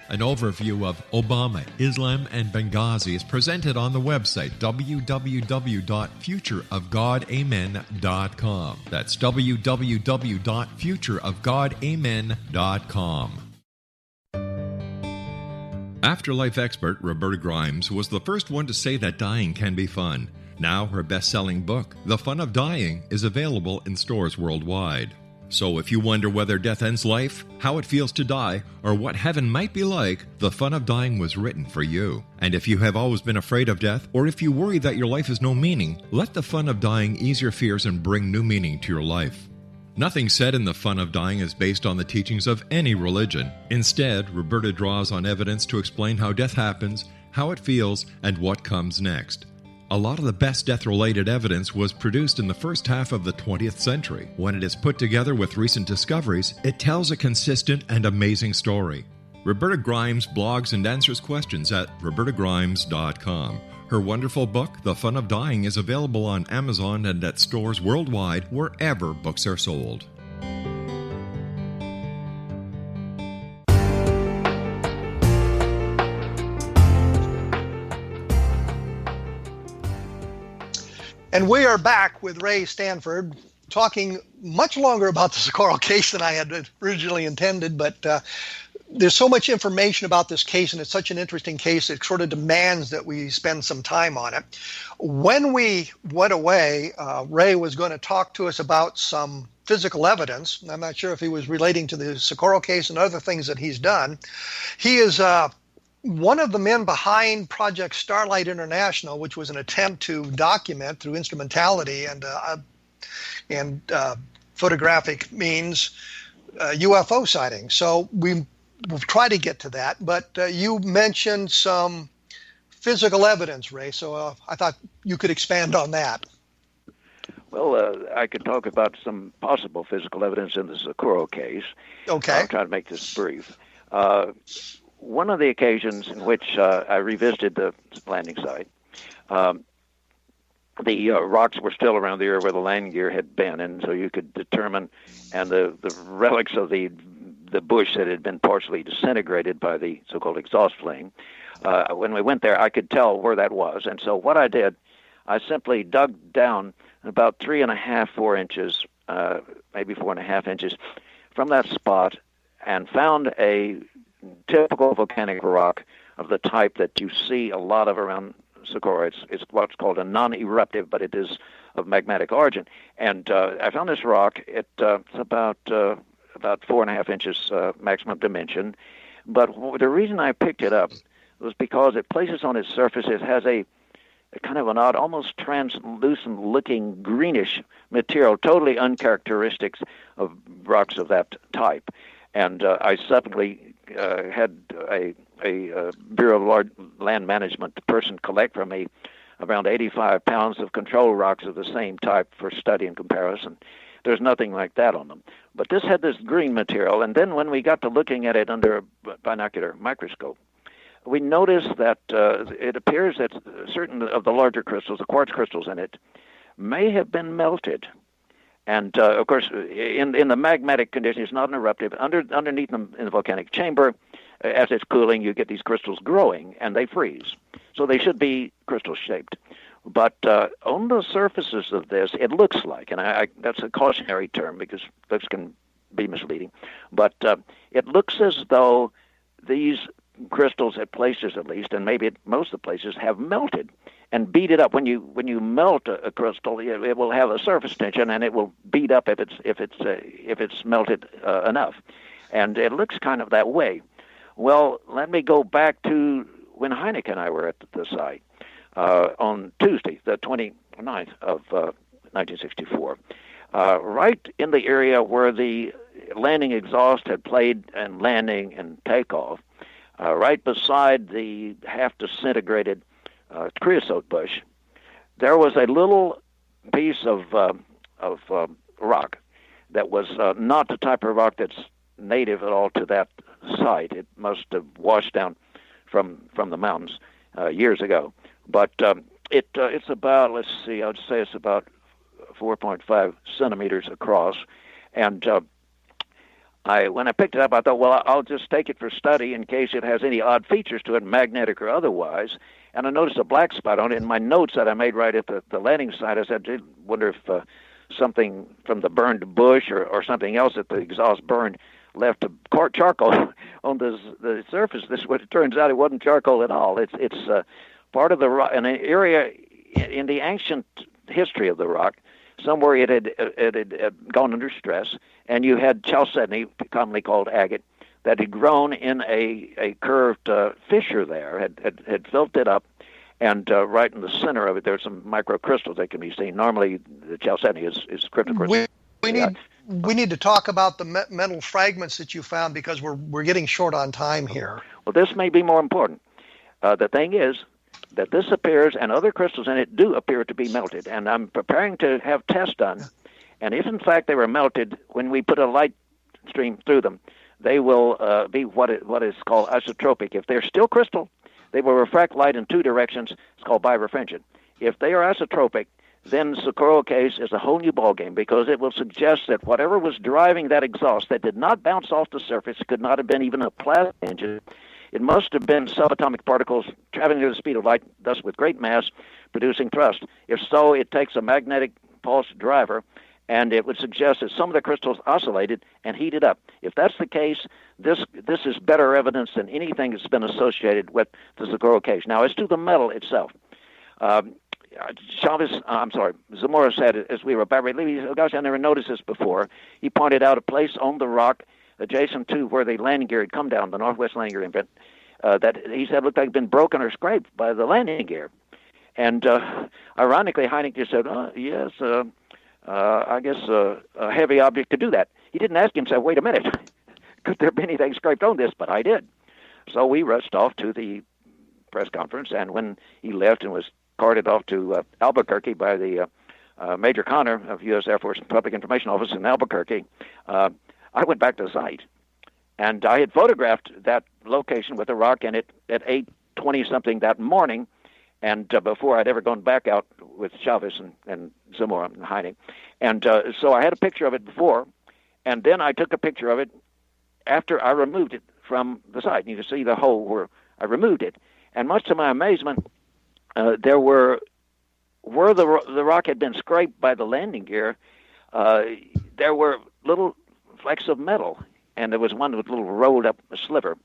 An overview of Obama, Islam, and Benghazi is presented on the website www.futureofgodamen.com. That's www.futureofgodamen.com. Afterlife expert Roberta Grimes was the first one to say that dying can be fun. Now her best-selling book, The Fun of Dying, is available in stores worldwide. So if you wonder whether death ends life, how it feels to die, or what heaven might be like, The Fun of Dying was written for you. And if you have always been afraid of death, or if you worry that your life has no meaning, let The Fun of Dying ease your fears and bring new meaning to your life. Nothing said in The Fun of Dying is based on the teachings of any religion. Instead, Roberta draws on evidence to explain how death happens, how it feels, and what comes next. A lot of the best death-related evidence was produced in the first half of the 20th century. When it is put together with recent discoveries, it tells a consistent and amazing story. Roberta Grimes blogs and answers questions at robertagrimes.com. Her wonderful book, The Fun of Dying, is available on Amazon and at stores worldwide wherever books are sold. And we are back with Ray Stanford, talking much longer about the Socorro case than I had originally intended, but there's so much information about this case, and it's such an interesting case, it sort of demands that we spend some time on it. When we went away, Ray was going to talk to us about some physical evidence. I'm not sure if he was relating to the Socorro case and other things that he's done. He is one of the men behind Project Starlight International, which was an attempt to document through instrumentality and photographic means UFO sightings. So we'll try to get to that. But you mentioned some physical evidence, Ray, so I thought you could expand on that. Well, I could talk about some possible physical evidence in the Socorro case. Okay. I'll try to make this brief. One of the occasions in which I revisited the landing site, the rocks were still around the area where the landing gear had been, and so you could determine, and the relics of the bush that had been partially disintegrated by the so-called exhaust flame. When we went there, I could tell where that was, and so what I did, I simply dug down about 3.5, 4 inches, maybe 4.5 inches from that spot, and found a typical volcanic rock of the type that you see a lot of around Socorro. It's what's called a non-eruptive, but it is of magmatic origin. And I found this rock. It's about 4.5 inches maximum dimension. But the reason I picked it up was because it places on its surface, it has a kind of an odd, almost translucent-looking greenish material, totally uncharacteristic of rocks of that type. And I subsequently had a Bureau of Land Management person collect from me around 85 pounds of control rocks of the same type for study and comparison. There's nothing like that on them. But this had this green material, and then when we got to looking at it under a binocular microscope, we noticed that it appears that certain of the larger crystals, the quartz crystals in it, may have been melted. And, of course, in the magmatic condition, it's not an eruptive. Underneath them in the volcanic chamber, as it's cooling, you get these crystals growing, and they freeze. So they should be crystal-shaped. But on the surfaces of this, it looks like, and that's a cautionary term because looks can be misleading, but it looks as though these crystals at places at least, and maybe at most of the places, have melted and beat it up. When you melt a crystal, it will have a surface tension, and it will beat up if it's melted enough. And it looks kind of that way. Well, let me go back to when Heineke and I were at the site on Tuesday, the 29th of 1964, right in the area where the landing exhaust had played and landing and takeoff, right beside the half-disintegrated creosote bush, there was a little piece of rock that was not the type of rock that's native at all to that site. It must have washed down from the mountains years ago. But it's about, let's see, I would say it's about 4.5 centimeters across. And when I picked it up, I thought, well, I'll just take it for study in case it has any odd features to it, magnetic or otherwise. And I noticed a black spot on it. In my notes that I made right at the landing site, I said, I wonder if something from the burned bush or something else that the exhaust burned left a charcoal on the surface. This, what it turns out, it wasn't charcoal at all. It's part of the rock, an area in the ancient history of the rock. Somewhere it had gone under stress, and you had chalcedony, commonly called agate, that had grown in a curved fissure there, had filled it up, and right in the center of it, there's some microcrystals that can be seen. Normally, the chalcedony is cryptocrystal. We need to talk about the metal fragments that you found because we're getting short on time here. Well, this may be more important. The thing is that this appears, and other crystals in it do appear to be melted, and I'm preparing to have tests done, and if in fact they were melted, when we put a light stream through them, they will be what is called isotropic. If they're still crystal, they will refract light in two directions. It's called birefringent. If they are isotropic, then the Socorro case is a whole new ballgame because it will suggest that whatever was driving that exhaust that did not bounce off the surface could not have been even a plasma engine. It must have been subatomic particles traveling at the speed of light, thus with great mass, producing thrust. If so, it takes a magnetic pulse driver, and it would suggest that some of the crystals oscillated and heated up. If that's the case, this is better evidence than anything that's been associated with the Socorro case. Now, as to the metal itself, Zamora said, as we were about to leave, oh, gosh, I never noticed this before. He pointed out a place on the rock adjacent to where the landing gear had come down, the northwest landing gear event, that he said looked like it'd been broken or scraped by the landing gear. And ironically, Hynek just said, yes, I guess a heavy object could do that. He didn't ask himself, wait a minute, could there be anything scraped on this? But I did. So we rushed off to the press conference, and when he left and was carted off to Albuquerque by the Major Connor of U.S. Air Force Public Information Office in Albuquerque, I went back to the site. And I had photographed that location with a rock in it at 8:20-something that morning, and before I'd ever gone back out with Chavez and Zamora and Hynek. And so I had a picture of it before, and then I took a picture of it after I removed it from the site. You can see the hole where I removed it. And much to my amazement, there were, where the rock had been scraped by the landing gear, there were little flecks of metal, and there was one with a little rolled up sliver.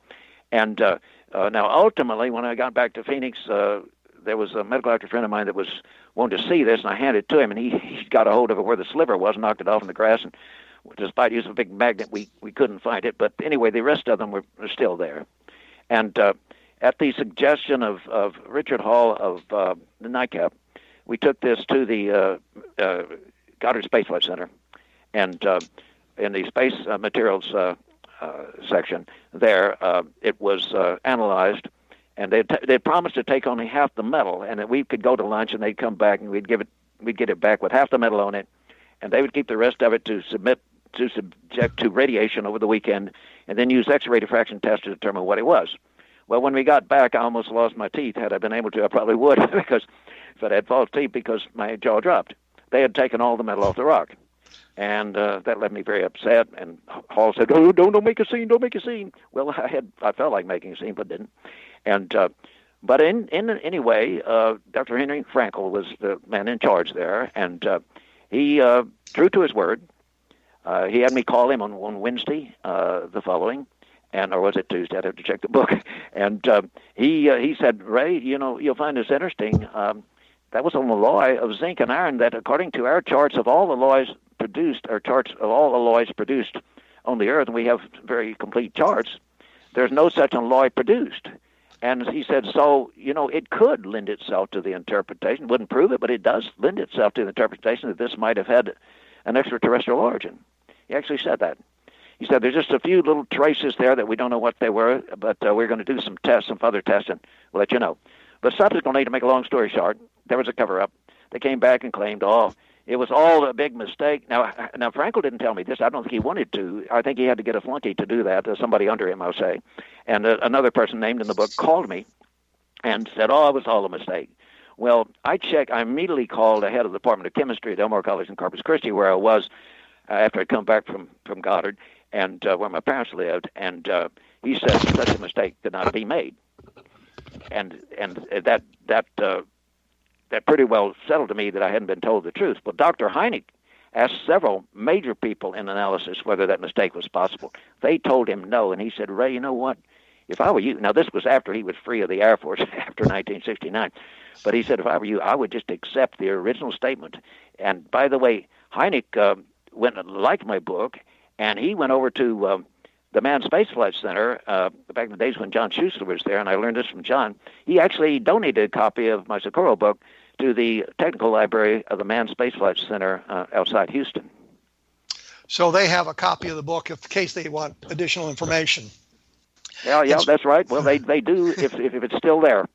And now ultimately, when I got back to Phoenix, there was a medical doctor friend of mine that was wanted to see this, and I handed it to him, and he got a hold of it where the sliver was, knocked it off in the grass, and despite using a big magnet, we couldn't find it. But anyway, the rest of them were still there. And at the suggestion of Richard Hall of the NICAP, we took this to the Goddard Space Flight Center, and in the space materials section there, it was analyzed, and they promised to take only half the metal, and that we could go to lunch, and they'd come back, and we'd get it back with half the metal on it, and they would keep the rest of it to subject to radiation over the weekend, and then use X-ray diffraction tests to determine what it was. Well, when we got back, I almost lost my teeth. Had I been able to, I probably would, because if I had false teeth, because my jaw dropped. They had taken all the metal off the rock, and that left me very upset. And Hall said, "Oh, don't make a scene, don't make a scene." Well, I felt like making a scene, but didn't. And but anyway, Dr. Henry Frankel was the man in charge there, and he true to his word. He had me call him on Wednesday, the following. Or was it Tuesday? I'd have to check the book. And he said, "Ray, you'll find this interesting. That was on the alloy of zinc and iron that, according to our charts of all alloys produced, or charts of all alloys produced on the Earth, and we have very complete charts, there's no such alloy produced." And he said, so, it could lend itself to the interpretation. Wouldn't prove it, but it does lend itself to the interpretation that this might have had an extraterrestrial origin. He actually said that. He said, there's just a few little traces there that we don't know what they were, but we're going to do some tests, some further tests, and we'll let you know. But subsequently, to make a long story short, there was a cover-up. They came back and claimed, it was all a big mistake. Now Frankel didn't tell me this. I don't think he wanted to. I think he had to get a flunky to do that, somebody under him, I'll say. And another person named in the book called me and said, it was all a mistake. Well, I immediately called the head of the Department of Chemistry at Elmore College in Corpus Christi, where I was after I'd come back from Goddard, and where my parents lived, and he said such a mistake could not be made. And that pretty well settled to me that I hadn't been told the truth. But Dr. Hynek asked several major people in analysis whether that mistake was possible. They told him no, and he said, Ray, you know what? If I were you, now this was after he was free of the Air Force after 1969, but he said, if I were you, I would just accept the original statement. And by the way, Hynek went and liked my book, and he went over to the Manned Space Flight Center back in the days when John Schuessler was there, and I learned this from John. He actually donated a copy of my Socorro book to the technical library of the Manned Space Flight Center outside Houston. So they have a copy of the book in case they want additional information. Yeah, that's right. Well, they do if it's still there.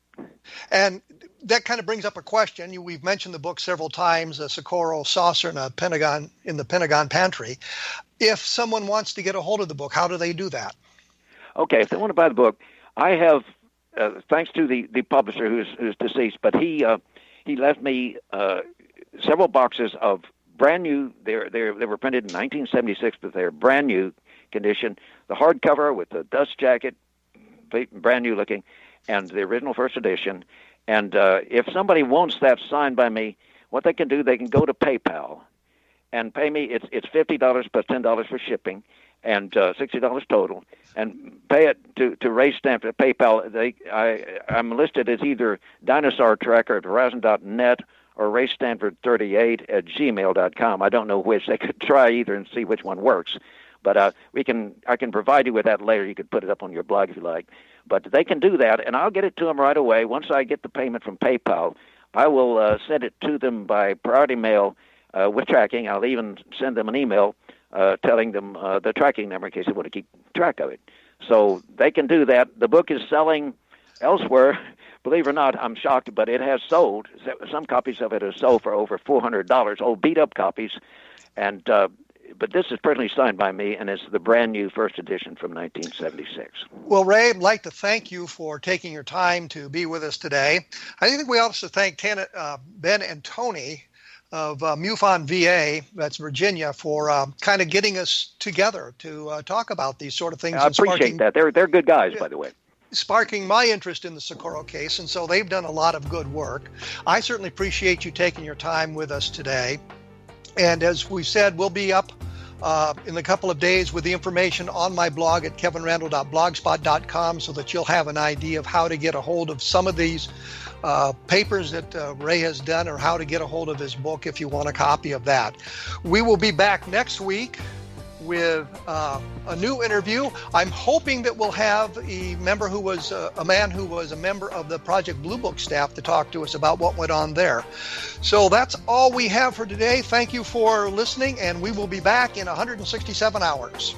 And that kind of brings up a question. We've mentioned the book several times, Socorro Saucer in the Pentagon Pantry. If someone wants to get a hold of the book, how do they do that? Okay, if they want to buy the book, I have, thanks to the publisher who's deceased, but he left me several boxes of brand new. They were printed in 1976, but they're brand new condition. The hardcover with the dust jacket, brand new looking, and the original first edition. And if somebody wants that signed by me, what they can do, they can go to PayPal and pay me. It's $50 plus $10 for shipping, and $60 total. And pay it to Ray Stanford. PayPal. I'm listed as either Dinosaur Tracker at Verizon.net or RayStanford38 at gmail.com. I don't know which. They could try either and see which one works. But I can provide you with that later. You could put it up on your blog if you like. But they can do that, and I'll get it to them right away. Once I get the payment from PayPal, I will send it to them by priority mail with tracking. I'll even send them an email telling them the tracking number in case they want to keep track of it. So they can do that. The book is selling elsewhere. Believe it or not, I'm shocked, but it has sold. Some copies of it have sold for over $400, old beat-up copies. And but this is personally signed by me, and it's the brand new first edition from 1976. Well, Ray, I'd like to thank you for taking your time to be with us today. I think we also thank Ben and Tony of MUFON VA, that's Virginia, for kind of getting us together to talk about these sort of things. I appreciate that. They're good guys, by the way. Sparking my interest in the Socorro case, and so they've done a lot of good work. I certainly appreciate you taking your time with us today. And as we said, we'll be up in a couple of days with the information on my blog at kevinrandle.blogspot.com so that you'll have an idea of how to get a hold of some of these papers that Ray has done, or how to get a hold of his book if you want a copy of that. We will be back next week with a new interview. I'm hoping that we'll have a member who was a man who was a member of the Project Blue Book staff to talk to us about what went on there. So that's all we have for today. Thank you for listening, and we will be back in 167 hours.